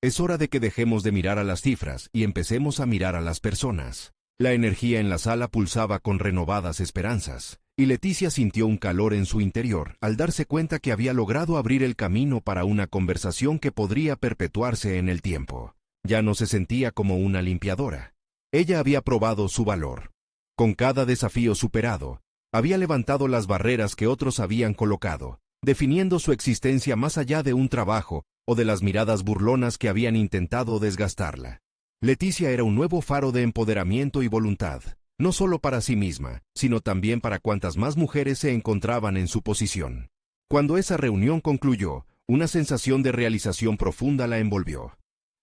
«Es hora de que dejemos de mirar a las cifras y empecemos a mirar a las personas». La energía en la sala pulsaba con renovadas esperanzas, y Leticia sintió un calor en su interior al darse cuenta que había logrado abrir el camino para una conversación que podría perpetuarse en el tiempo. Ya no se sentía como una limpiadora. Ella había probado su valor. Con cada desafío superado, había levantado las barreras que otros habían colocado, definiendo su existencia más allá de un trabajo o de las miradas burlonas que habían intentado desgastarla. Leticia era un nuevo faro de empoderamiento y voluntad, no solo para sí misma, sino también para cuantas más mujeres se encontraban en su posición. Cuando esa reunión concluyó, una sensación de realización profunda la envolvió.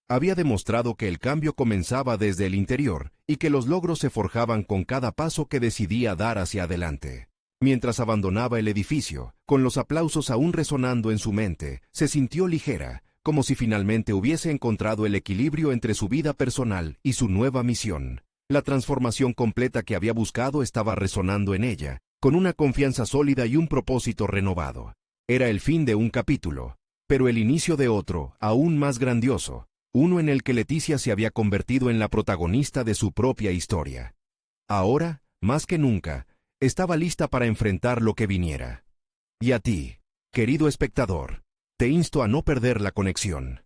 Había demostrado que el cambio comenzaba desde el interior y que los logros se forjaban con cada paso que decidía dar hacia adelante. Mientras abandonaba el edificio, con los aplausos aún resonando en su mente, se sintió ligera, como si finalmente hubiese encontrado el equilibrio entre su vida personal y su nueva misión. La transformación completa que había buscado estaba resonando en ella, con una confianza sólida y un propósito renovado. Era el fin de un capítulo, pero el inicio de otro, aún más grandioso, uno en el que Leticia se había convertido en la protagonista de su propia historia. Ahora, más que nunca, estaba lista para enfrentar lo que viniera. Y a ti, querido espectador, te insto a no perder la conexión.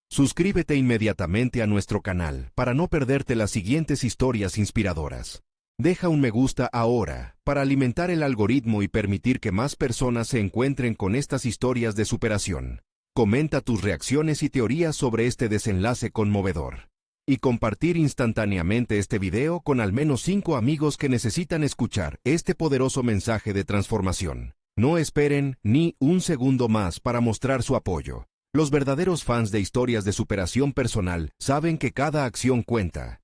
Suscríbete inmediatamente a nuestro canal para no perderte las siguientes historias inspiradoras. Deja un me gusta ahora para alimentar el algoritmo y permitir que más personas se encuentren con estas historias de superación. Comenta tus reacciones y teorías sobre este desenlace conmovedor. Y compartir instantáneamente este video con al menos 5 amigos que necesitan escuchar este poderoso mensaje de transformación. No esperen ni un segundo más para mostrar su apoyo. Los verdaderos fans de historias de superación personal saben que cada acción cuenta.